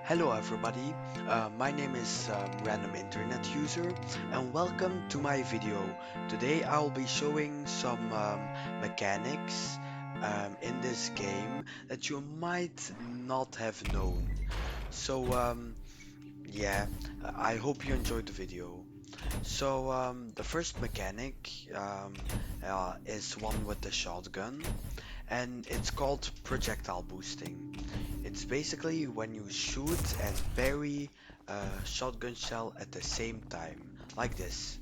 Hello everybody, my name is Random Internet User and welcome to my video. Today I'll be showing some mechanics in this game that you might not have known. So yeah, I hope you enjoyed the video. So the first mechanic is one with the shotgun and it's called projectile boosting. It's basically when you shoot and parry a shotgun shell at the same time, like this.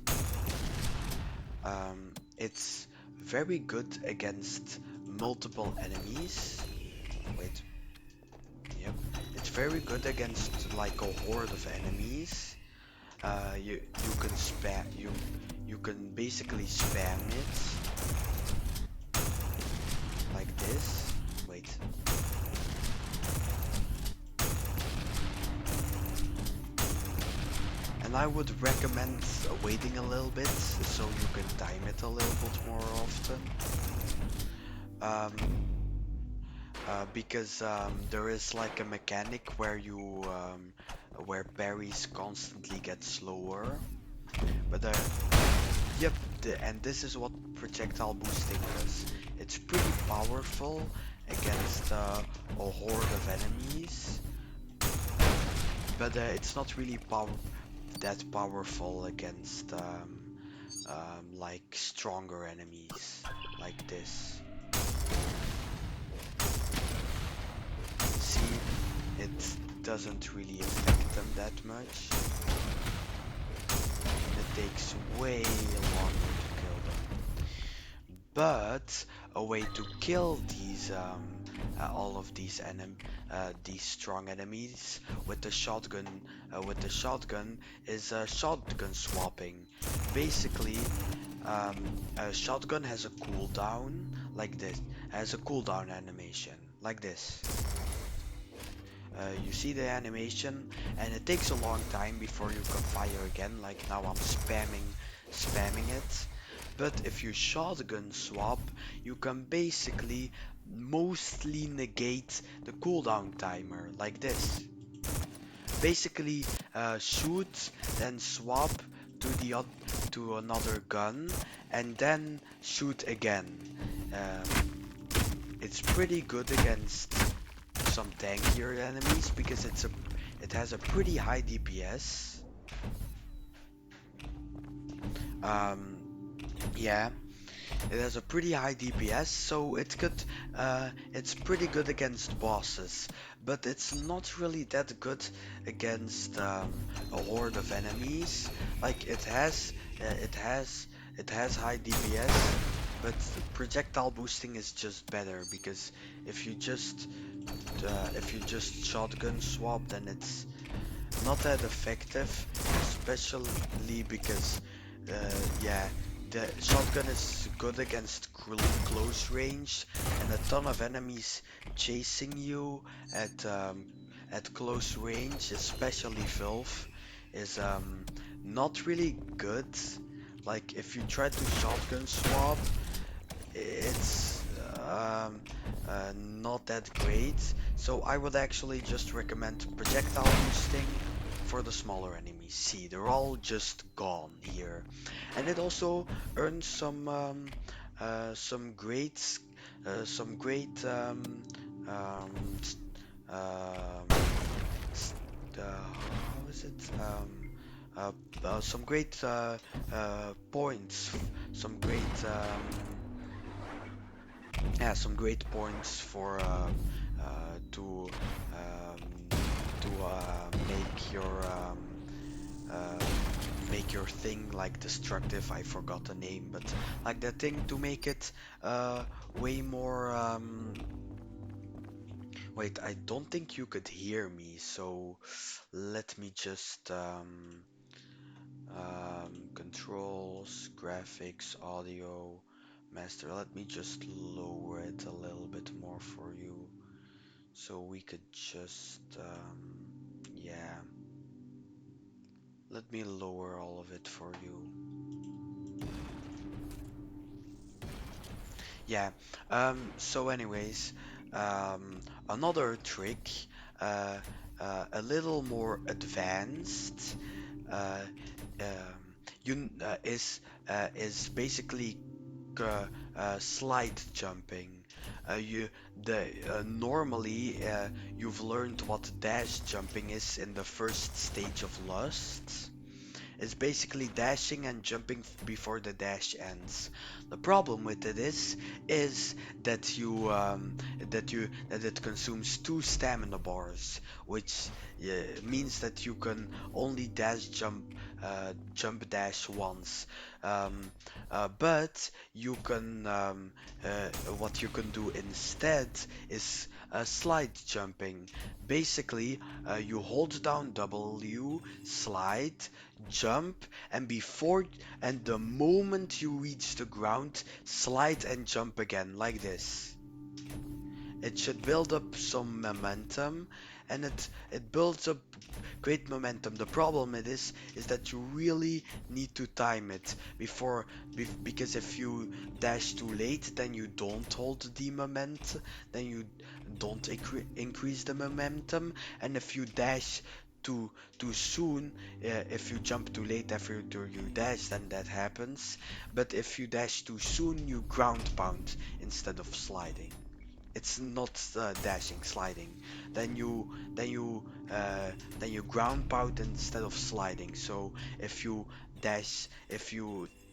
It's very good against multiple enemies. Wait, yep. It's very good against like a horde of enemies. You can spam you can basically spam it like this. Wait. And I would recommend waiting a little bit so you can time it a little bit more often. Um, because there is like a mechanic where where parries constantly get slower. But yep, and this is what projectile boosting does. It's pretty powerful against a horde of enemies, but it's not really that powerful against like stronger enemies like this. See, it doesn't really affect them that much. It takes way longer to kill them. But a way to kill all of these strong enemies with the shotgun is shotgun swapping. Basically, a shotgun has a cooldown like this, has a cooldown animation like this. You see the animation, and it takes a long time before you can fire again. Like now, I'm spamming it. But if you shotgun swap, you can basically mostly negate the cooldown timer like this. Basically, shoot, then swap to to another gun, and then shoot again. It's pretty good against some tankier enemies because it has a pretty high DPS. Um, yeah, it has a pretty high DPS, so it's pretty good against bosses, but it's not really that good against a horde of enemies. Like it has high DPS, but projectile boosting is just better because if you just if you just shotgun swap, then it's not that effective, especially because yeah, the shotgun is good against close range, and a ton of enemies chasing you at close range, especially Filth, is not really good. Like if you try to shotgun swap, it's not that great. So I would actually just recommend projectile boosting for the smaller enemies. See, they're all just gone here, and it also earns some great some great um, s- um, how is it uh, some great points, some great yeah, some great points for to uh, make your thing like destructive. I forgot the name, but like the thing to make it way more. Wait, I don't think you could hear me, so let me just controls, graphics, audio, master. Let me just lower it a little bit more for you. So we could just, yeah, let me lower all of it for you. Yeah, so anyways, another trick, uh, a little more advanced. Uh, you is basically uh, slide jumping. You the Normally you've learned what dash jumping is in the first stage of Lust. It's basically dashing and jumping before the dash ends. The problem with it is that that it consumes two stamina bars, which means that you can only jump dash once. Um, but you can what you can do instead is slide jumping. Basically, you hold down W, slide, jump, and the moment you reach the ground, slide and jump again like this. It should build up some momentum, and it builds up great momentum. The problem it is that you really need to time it because if you dash too late, then you don't hold the moment, then you don't increase the momentum, and if you dash too soon, if you jump too late after you dash, then that happens. But if you dash too soon, you ground pound instead of sliding. It's not dashing, sliding. Then you then you then you ground pound instead of sliding. So if you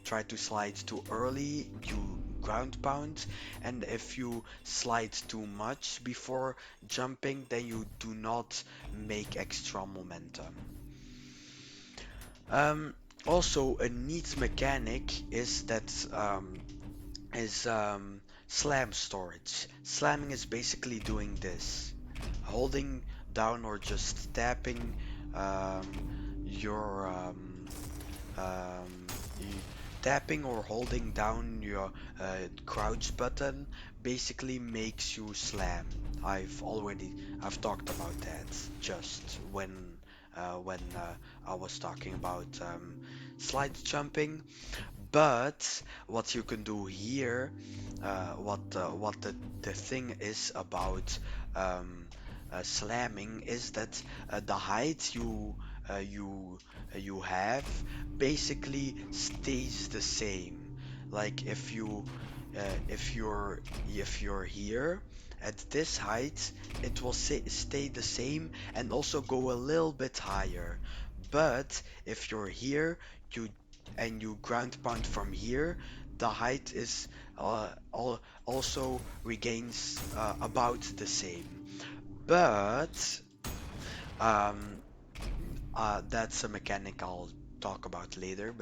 try to slide too early, you ground pound, and if you slide too much before jumping, then you do not make extra momentum. Um, Also, a neat mechanic is slam storage. Slamming is basically doing this, holding down or just tapping um, your tapping or holding down your crouch button basically makes you slam. I've talked about that just when I was talking about slide jumping. But what you can do here, what the thing is about slamming is that the height you have basically stays the same. Like if you're here at this height, it will stay the same and also go a little bit higher. But if you're here, you you ground pound from here, the height is also regains about the same. But um, that's a mechanic I'll talk about later.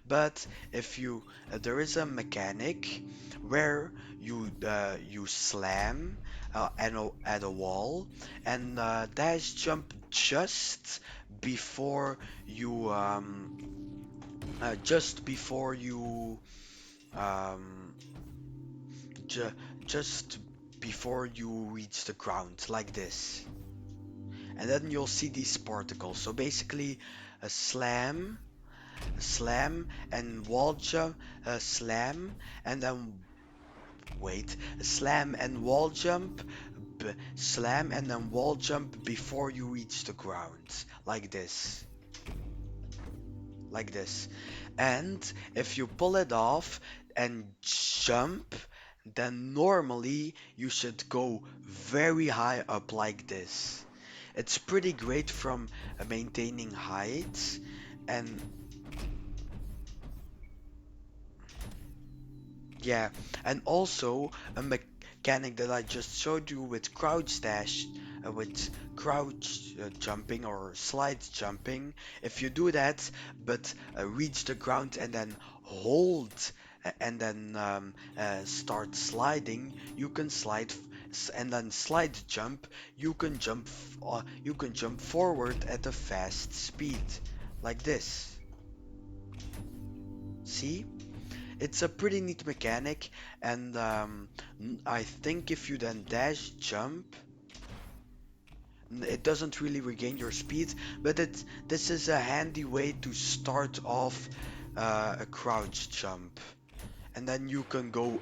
But if you there is a mechanic where you slam at a wall and dash jump before you just before you um, ju just before you reach the ground like this, and then you'll see these particles. So basically, a slam, and wall jump, a slam, and then wait, a slam and wall jump, slam and then wall jump before you reach the ground, like this, like this. And if you pull it off and jump, then normally you should go very high up like this. It's pretty great from maintaining height. And yeah, and also a mechanic that I just showed you with with crouch jumping or slide jumping. If you do that, but reach the ground and then hold and then start sliding, you can and then slide jump. You can jump forward at a fast speed, like this. See? It's a pretty neat mechanic, and I think if you then dash jump, it doesn't really regain your speed, but this is a handy way to start off a crouch jump, and then you can go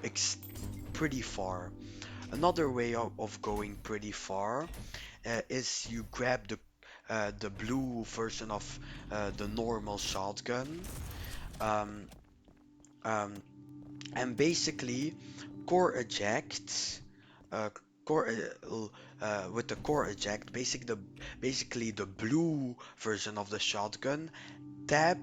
pretty far. Another way of going pretty far is you grab the blue version of the normal shotgun. Um, um, and basically core eject uh, core with the core eject basically the blue version of the shotgun. Tap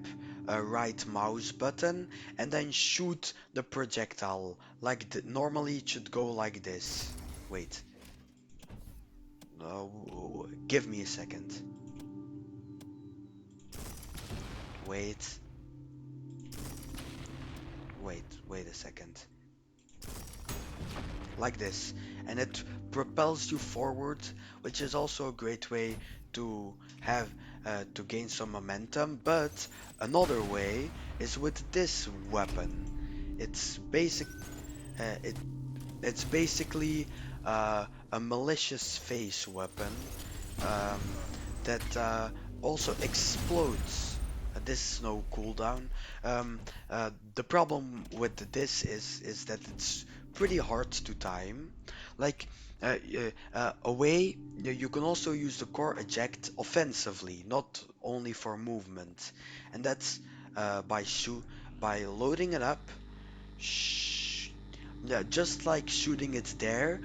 a right mouse button and then shoot the projectile like normally it should go like this. Wait, give me a second. Wait, wait a second. Like this, and it propels you forward, which is also a great way to have to gain some momentum. But another way is with this weapon. It's basic. It it's basically a malicious phase weapon um, that also explodes. This is no cooldown. Um, the problem with this is that it's pretty hard to time. Like away, you can also use the core eject offensively, not only for movement, and that's by loading it up. Shh. Yeah, just like shooting it there,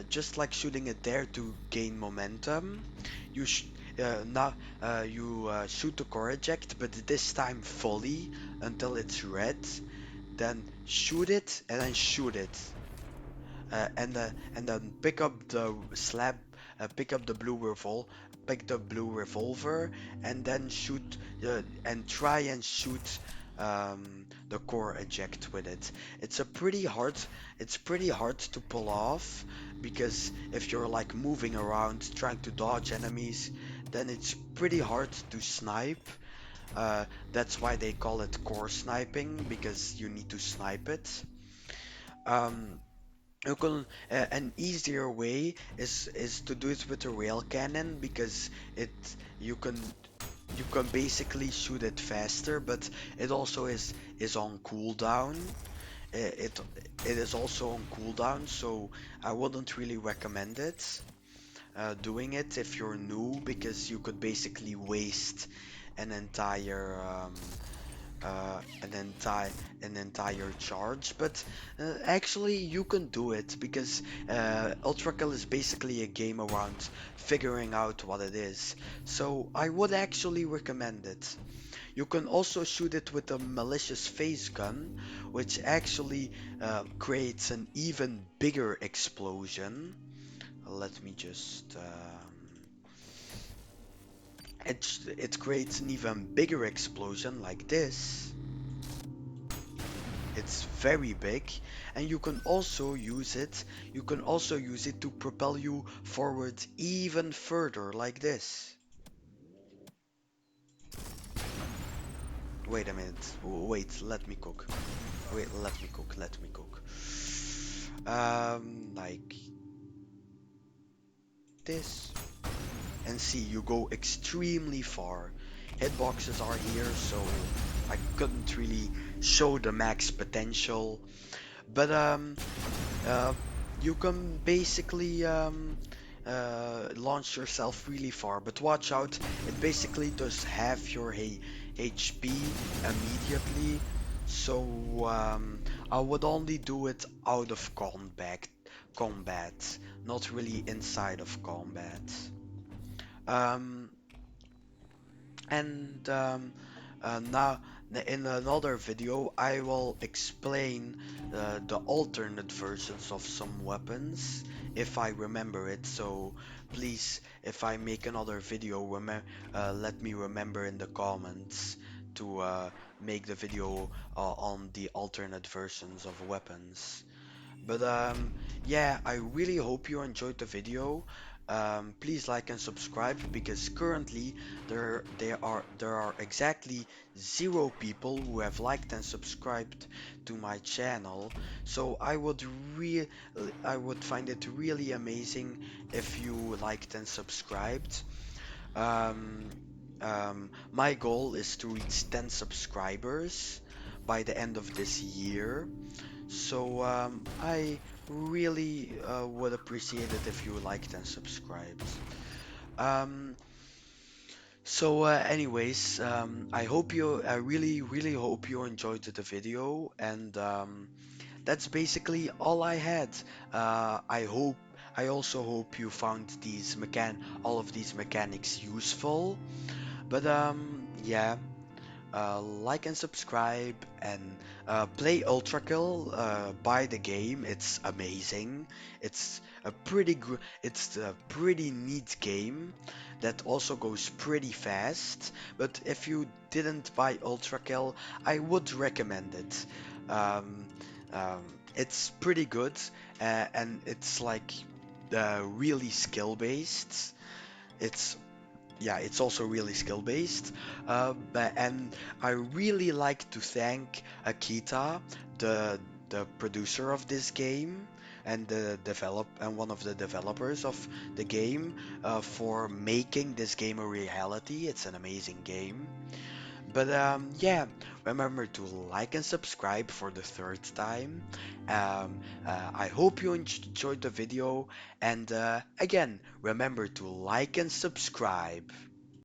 just like shooting it there to gain momentum, you sh now you shoot the core eject, but this time fully until it's red. Then shoot it and then shoot it, and then pick up the pick the blue revolver, and then shoot and try and shoot the core eject with it. It's a pretty hard, it's pretty hard to pull off because if you're like moving around trying to dodge enemies, then it's pretty hard to snipe. That's why they call it core sniping because you need to snipe it. Um, you can an easier way is to do it with a rail cannon because it you can you can basically shoot it faster, but it also is on cooldown. It it is also on cooldown, so I wouldn't really recommend it. Doing it if you're new because you could basically waste an entire an entire charge, but actually you can do it because Ultra Kill is basically a game around figuring out what it is. So I would actually recommend it. You can also shoot it with a malicious phase gun, which actually creates an even bigger explosion. Let me just it creates an even bigger explosion like this. It's very big, and you can also use it to propel you forward even further like this. Wait a minute. Wait, let me cook. Wait, let me cook. Like this. And see, you go extremely far. Hitboxes are here, so I couldn't really show the max potential. But uh, you can basically launch yourself really far, but watch out, it basically does half your HP immediately. So I would only do it out of combat, not really inside of combat. Um, and now in another video I will explain the alternate versions of some weapons if I remember it. So please, if I make another video, let me remember in the comments to make the video on the alternate versions of weapons. But yeah, I really hope you enjoyed the video. Please like and subscribe because currently there are exactly 0 people who have liked and subscribed to my channel. So I would find it really amazing if you liked and subscribed. Um, my goal is to reach 10 subscribers by the end of this year. So I really would appreciate it if you liked and subscribed. Um, I hope I really hope you enjoyed the video, and that's basically all I had. I also hope you found all of these mechanics useful. But yeah, like and subscribe and play Ultra Kill. Buy the game. It's amazing. It's a pretty neat game that also goes pretty fast. But if you didn't buy Ultra Kill, I would recommend it. Um, it's pretty good, and it's like really skill based. It's yeah, it's also really skill based. And I really like to thank Akita, the producer of this game, and one of the developers of the game, for making this game a reality. It's an amazing game. But yeah, remember to like and subscribe for the third time. I hope you enjoyed the video, and again, remember to like and subscribe.